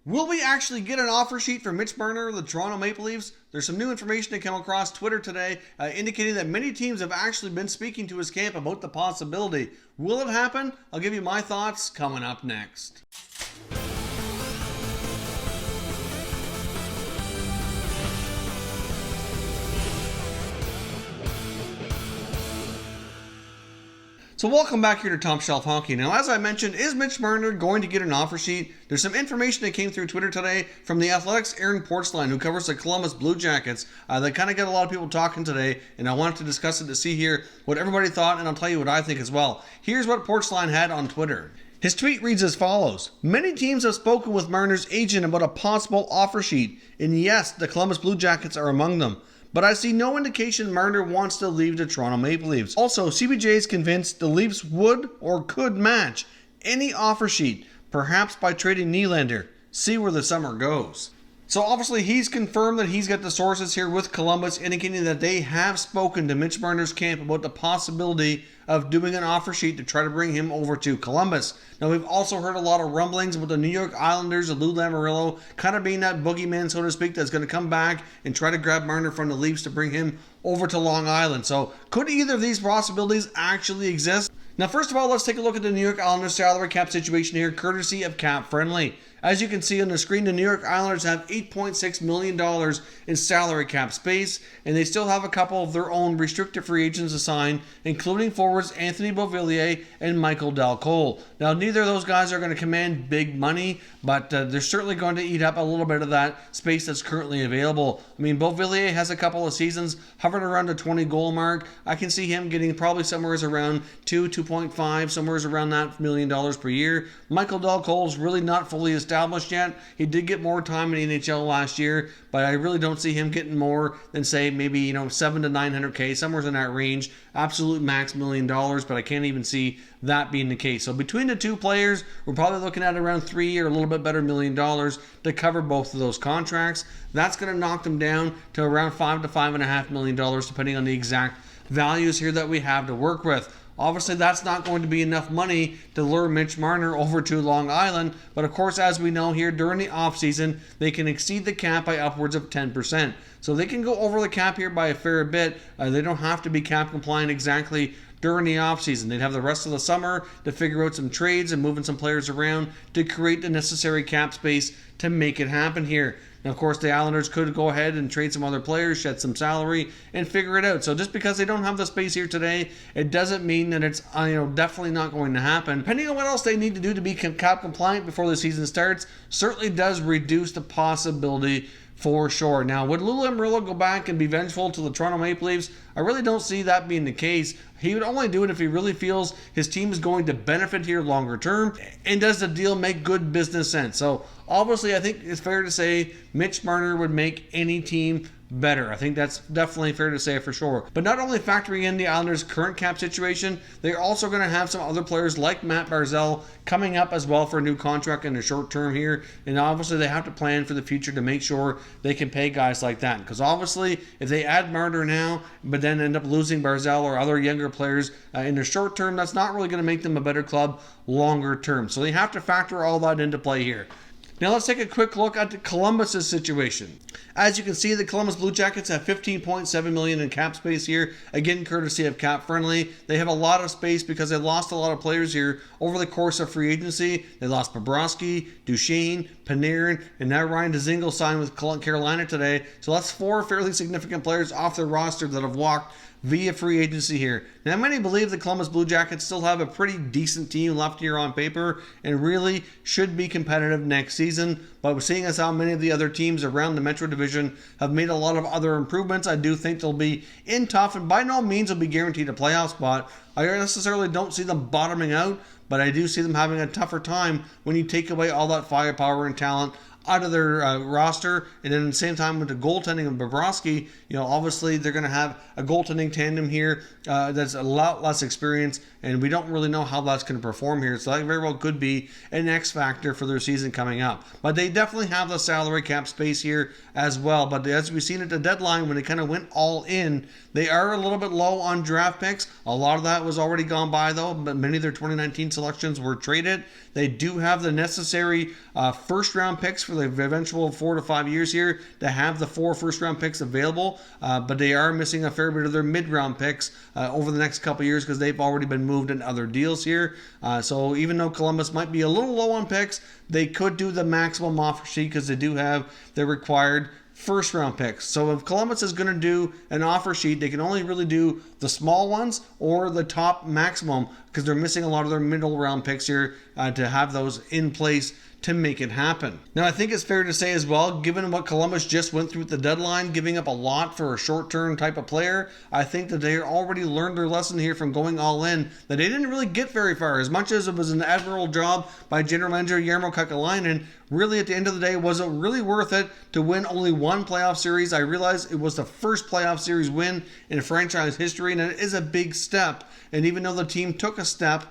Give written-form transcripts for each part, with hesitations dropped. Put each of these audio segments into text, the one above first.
Will we actually get an offer sheet for Mitch Marner of the Toronto Maple Leafs? There's some new information that came across Twitter today indicating that many teams have actually been speaking to his camp about the possibility. Will it happen? I'll give you my thoughts coming up next. So welcome back here to Top Shelf Hockey. Now, as I mentioned, is Mitch Marner going to get an offer sheet? There's some information that came through Twitter today from the Athletic's Aaron Portzline, who covers the Columbus Blue Jackets. That kind of got a lot of people talking today, and I wanted to discuss it to see here what everybody thought, and I'll tell you what I think as well. Here's what Portzline had on Twitter. His tweet reads as follows. Many teams have spoken with Marner's agent about a possible offer sheet, and yes, the Columbus Blue Jackets are among them. But I see no indication Marner wants to leave the Toronto Maple Leafs. Also, CBJ is convinced the Leafs would or could match any offer sheet, perhaps by trading Nylander. See where the summer goes. So obviously he's confirmed that he's got the sources here with Columbus indicating that they have spoken to Mitch Marner's camp about the possibility of doing an offer sheet to try to bring him over to Columbus. Now we've also heard a lot of rumblings about the New York Islanders of Lou Lamoriello kind of being that boogeyman, so to speak, that's going to come back and try to grab Marner from the Leafs to bring him over to Long Island. So could either of these possibilities actually exist? Now first of all, let's take a look at the New York Islanders salary cap situation here, courtesy of Cap Friendly. As you can see on the screen, the New York Islanders have $8.6 million in salary cap space, and they still have a couple of their own restricted free agents assigned, including forwards Anthony Beauvillier and Michael Dal Colle. Now, neither of those guys are going to command big money, but they're certainly going to eat up a little bit of that space that's currently available. I mean, Beauvillier has a couple of seasons hovering around the 20-goal mark. I can see him getting probably somewhere around 2.5, somewhere around that $1 million per year. Michael Dal Colle is really not fully established yet. He did get more time in the NHL last year, but I really don't see him getting more than, say, maybe, $700 to $900K, somewhere in that range. Absolute max $1 million, but I can't even see that being the case. So between the two players, we're probably looking at around $3 or a little bit better $1 million to cover both of those contracts. That's going to knock them down to around $5 to $5.5 million, depending on the exact values here that we have to work with. Obviously, that's not going to be enough money to lure Mitch Marner over to Long Island. But of course, as we know here, during the offseason, they can exceed the cap by upwards of 10%. So they can go over the cap here by a fair bit. They don't have to be cap compliant exactly during the offseason. They'd have the rest of the summer to figure out some trades and moving some players around to create the necessary cap space to make it happen here. Now, of course, the Islanders could go ahead and trade some other players, shed some salary, and figure it out. So just because they don't have the space here today, it doesn't mean that it's definitely not going to happen. Depending on what else they need to do to be cap compliant before the season starts, certainly does reduce the possibility for sure. Now, would Lou Lamoriello go back and be vengeful to the Toronto Maple Leafs? I really don't see that being the case. He would only do it if he really feels his team is going to benefit here longer term, and does the deal make good business sense? So obviously, I think it's fair to say Mitch Marner would make any team better. I think that's definitely fair to say for sure. But not only factoring in the Islanders' current cap situation, they're also going to have some other players like Matt Barzal coming up as well for a new contract in the short term here. And obviously they have to plan for the future to make sure they can pay guys like that. Because obviously if they add Marner now, but then end up losing Barzal or other younger players in the short term, that's not really going to make them a better club longer term. So they have to factor all that into play here. Now let's take a quick look at Columbus's situation. As you can see, the Columbus Blue Jackets have $15.7 million in cap space here. Again, courtesy of Cap Friendly. They have a lot of space because they lost a lot of players here over the course of free agency. They lost Bobrovsky, Duchesne, Panarin, and now Ryan Dzingel signed with Carolina today. So that's 4 fairly significant players off their roster that have walked via free agency here. Now, many believe the Columbus Blue Jackets still have a pretty decent team left here on paper and really should be competitive next season. But seeing as how many of the other teams around the Metro Division have made a lot of other improvements, I do think they'll be in tough and by no means will be guaranteed a playoff spot. I necessarily don't see them bottoming out, but I do see them having a tougher time when you take away all that firepower and talent out of their roster. And then at the same time with the goaltending of Bobrovsky, obviously they're going to have a goaltending tandem here that's a lot less experienced and we don't really know how that's going to perform here. So that very well could be an X factor for their season coming up. But they definitely have the salary cap space here as well. But as we've seen at the deadline, when they kind of went all in, they are a little bit low on draft picks. A lot of that was already gone by, though, but many of their 2019 selections were traded. They do have the necessary first-round picks for the eventual 4 to 5 years here to have the 4 first-round picks available, but they are missing a fair bit of their mid-round picks over the next couple years because they've already been moved in other deals here. So even though Columbus might be a little low on picks, they could do the maximum offer sheet because they do have the required first round picks. So if Columbus is going to do an offer sheet, they can only really do the small ones or the top maximum because they're missing a lot of their middle round picks here to have those in place to make it happen. Now, I think it's fair to say as well, given what Columbus just went through at the deadline, giving up a lot for a short-term type of player, I think that they already learned their lesson here from going all in, that they didn't really get very far. As much as it was an admirable job by General Manager Jarmo Kekalainen, really at the end of the day, was it really worth it to win only one playoff series? I realize it was the first playoff series win in franchise history, and it is a big step. And even though the team took a step,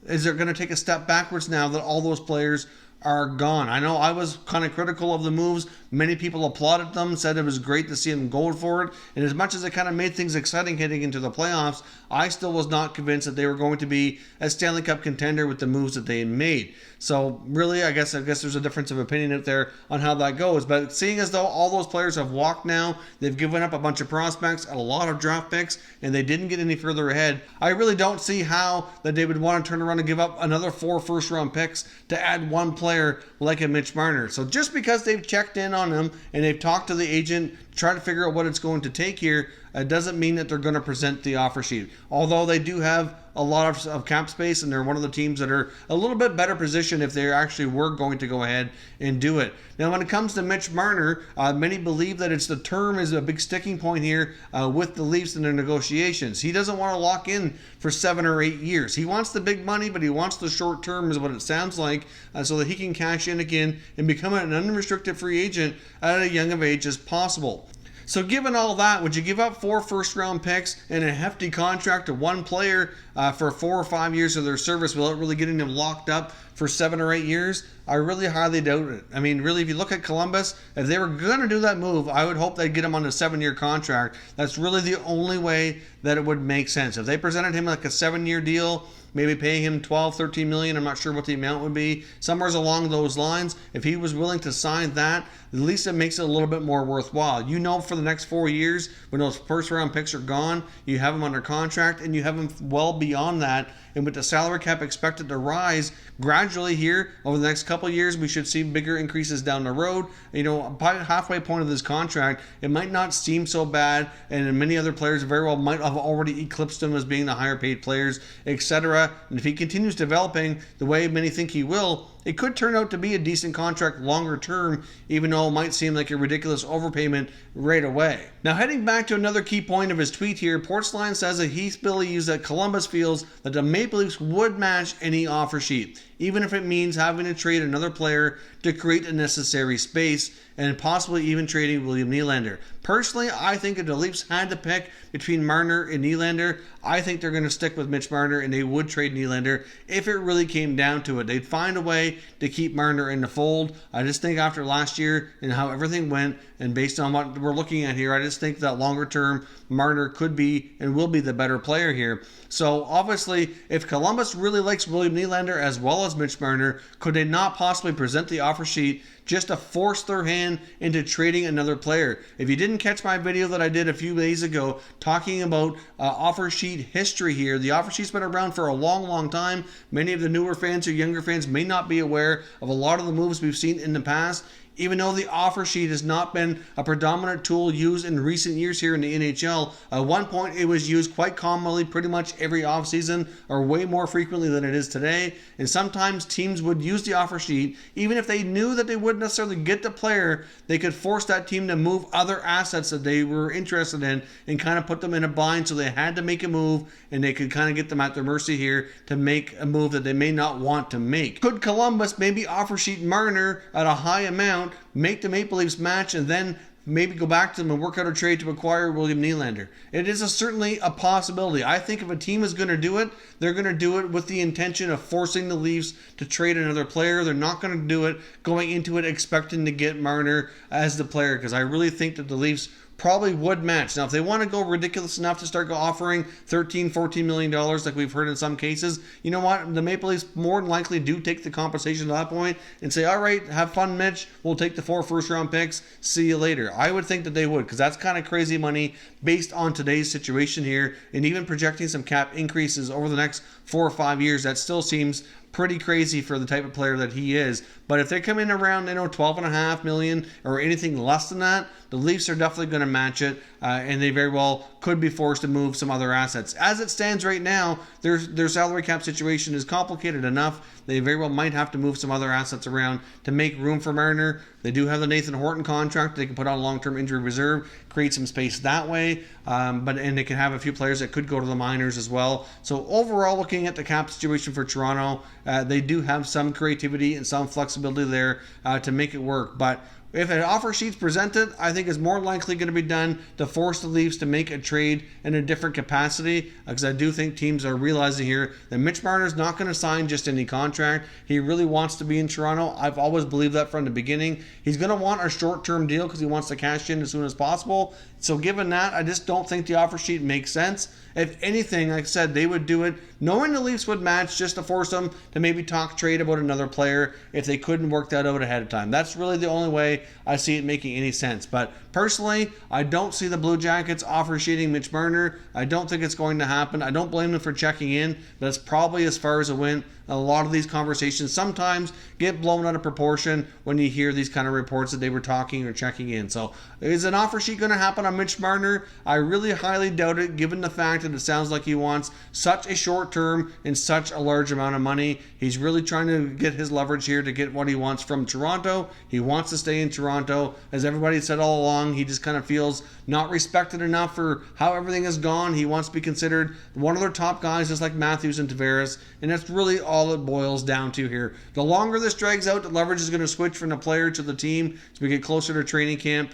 is they're going to take a step backwards now that all those players are gone. I know I was kind of critical of the moves. Many people applauded them, said it was great to see them go for it. And as much as it kind of made things exciting heading into the playoffs, I still was not convinced that they were going to be a Stanley Cup contender with the moves that they had made. So really, I guess there's a difference of opinion out there on how that goes. But seeing as though all those players have walked now, they've given up a bunch of prospects and a lot of draft picks, and they didn't get any further ahead, I really don't see how that they would want to turn around and give up another 4 first-round picks to add one player like a Mitch Marner. So just because they've checked in on him and they've talked to the agent, try to figure out what it's going to take here, doesn't mean that they're going to present the offer sheet. Although they do have a lot of cap space, and they're one of the teams that are a little bit better positioned if they actually were going to go ahead and do it. Now, when it comes to Mitch Marner, many believe that it's the term is a big sticking point here with the Leafs in their negotiations. He doesn't want to lock in for 7 or 8 years. He wants the big money, but he wants the short term is what it sounds like, so that he can cash in again and become an unrestricted free agent at a young of age as possible. So given all that, would you give up 4 first-round picks and a hefty contract to one player for 4 or 5 years of their service without really getting them locked up for 7 or 8 years? I really highly doubt it. I mean, really, if you look at Columbus, if they were going to do that move, I would hope they'd get him on a 7-year contract. That's really the only way that it would make sense. If they presented him like a 7-year deal, maybe paying him $12, $13 million, I'm not sure what the amount would be, somewhere along those lines, if he was willing to sign that, at least it makes it a little bit more worthwhile. You know, for the next 4 years, when those first-round picks are gone, you have him under contract, and you have him well beyond that. And with the salary cap expected to rise gradually here over the next couple of years, we should see bigger increases down the road. You know, by the halfway point of this contract, it might not seem so bad, and many other players very well might have already eclipsed him as being the higher-paid players, etc. And if he continues developing the way many think he will, it could turn out to be a decent contract longer term, even though it might seem like a ridiculous overpayment right away. Now, heading back to another key point of his tweet here, Portsline says that he believes that Columbus feels that the Maple Leafs would match any offer sheet, even if it means having to trade another player to create a necessary space, and possibly even trading William Nylander. Personally, I think if the Leafs had to pick between Marner and Nylander, I think they're going to stick with Mitch Marner, and they would trade Nylander if it really came down to it. They'd find a way to keep Marner in the fold. I just think after last year and how everything went, and based on what we're looking at here, I just think that longer term, Marner could be and will be the better player here. So obviously, if Columbus really likes William Nylander as well as Mitch Marner, could they not possibly present the offer sheet just to force their hand into trading another player? If you didn't catch my video that I did a few days ago talking about offer sheet history here, the offer sheet's been around for a long, long time. Many of the newer fans or younger fans may not be aware of a lot of the moves we've seen in the past. Even though the offer sheet has not been a predominant tool used in recent years here in the NHL, at one point it was used quite commonly pretty much every offseason, or way more frequently than it is today. And sometimes teams would use the offer sheet, even if they knew that they wouldn't necessarily get the player, they could force that team to move other assets that they were interested in and kind of put them in a bind, so they had to make a move, and they could kind of get them at their mercy here to make a move that they may not want to make. Could Columbus maybe offer sheet Marner at a high amount, make the Maple Leafs match, and then maybe go back to them and work out a trade to acquire William Nylander. It is certainly a possibility. I think if a team is going to do it, they're going to do it with the intention of forcing the Leafs to trade another player. They're not going to do it going into it expecting to get Marner as the player, because I really think that the Leafs probably would match. Now, if they want to go ridiculous enough to start offering $13, $14 million like we've heard in some cases, you know what? The Maple Leafs more than likely do take the compensation at that point and say, all right, have fun, Mitch. We'll take the 4 first-round picks. See you later. I would think that they would, because that's kind of crazy money based on today's situation here, and even projecting some cap increases over the next 4 or 5 years. That still seems pretty crazy for the type of player that he is. But if they come in around, $12.5 million or anything less than that, the Leafs are definitely going to match it, and they very well could be forced to move some other assets. As it stands right now, their salary cap situation is complicated enough. They very well might have to move some other assets around to make room for Marner. They do have the Nathan Horton contract. They can put on long-term injury reserve, create some space that way. And they can have a few players that could go to the minors as well. So overall, looking at the cap situation for Toronto, they do have some creativity and some flexibility there to make it work. But if an offer sheet's presented, I think it's more likely going to be done to force the Leafs to make a trade in a different capacity, because I do think teams are realizing here that Mitch Marner is not going to sign just any contract. He really wants to be in Toronto. I've always believed that from the beginning. He's going to want a short-term deal because he wants to cash in as soon as possible. So given that, I just don't think the offer sheet makes sense. If anything, like I said, they would do it knowing the Leafs would match, just to force them to maybe talk trade about another player if they couldn't work that out ahead of time. That's really the only way I see it making any sense. But personally, I don't see the Blue Jackets offer sheeting Mitch Marner. I don't think it's going to happen. I don't blame them for checking in. That's probably as far as it went. A lot of these conversations sometimes get blown out of proportion when you hear these kind of reports that they were talking or checking in. So is an offer sheet going to happen on Mitch Marner? I really highly doubt it, given the fact that it sounds like he wants such a short term and such a large amount of money. He's really trying to get his leverage here to get what he wants from Toronto. He wants to stay in Toronto. As everybody said all along, he just kind of feels not respected enough for how everything has gone. He wants to be considered one of their top guys, just like Matthews and Tavares, and that's really all it boils down to here. The longer this drags out, the leverage is going to switch from the player to the team as we get closer to training camp.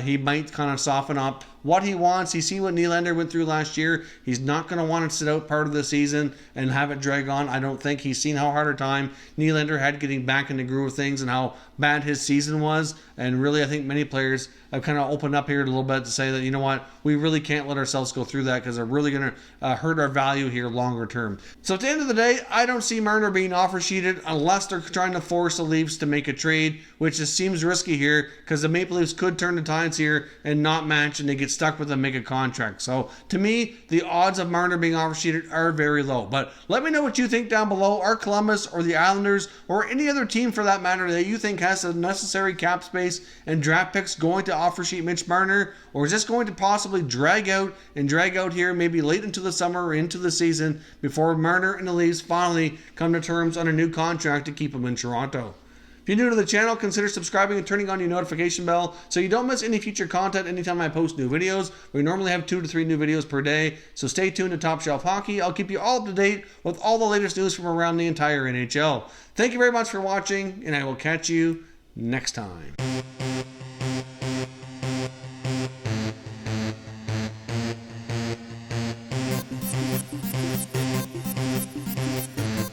He might kind of soften up what he wants. You see what Nylander went through last year. He's not going to want to sit out part of the season and have it drag on. I don't think. He's seen how hard a time Nylander had getting back in the groove of things and how bad his season was. And really, I think many players have kind of opened up here a little bit to say that, you know what, we really can't let ourselves go through that, because they're really going to hurt our value here longer term. So at the end of the day, I don't see Marner being offer sheeted unless they're trying to force the Leafs to make a trade, which just seems risky here, because the Maple Leafs could turn the tides here and not match, and they get stuck with a mega contract. So to me, the odds of Marner being offer sheeted are very low. But let me know what you think down below. Are Columbus or the Islanders or any other team for that matter that you think has the necessary cap space and draft picks going to offer sheet Mitch Marner, or is this going to possibly drag out here maybe late into the summer or into the season before Marner and the Leafs finally come to terms on a new contract to keep him in Toronto? If you're new to the channel, consider subscribing and turning on your notification bell so you don't miss any future content anytime I post new videos. We normally have 2 to 3 new videos per day, so stay tuned to Top Shelf Hockey. I'll keep you all up to date with all the latest news from around the entire NHL. Thank you very much for watching, and I will catch you next time.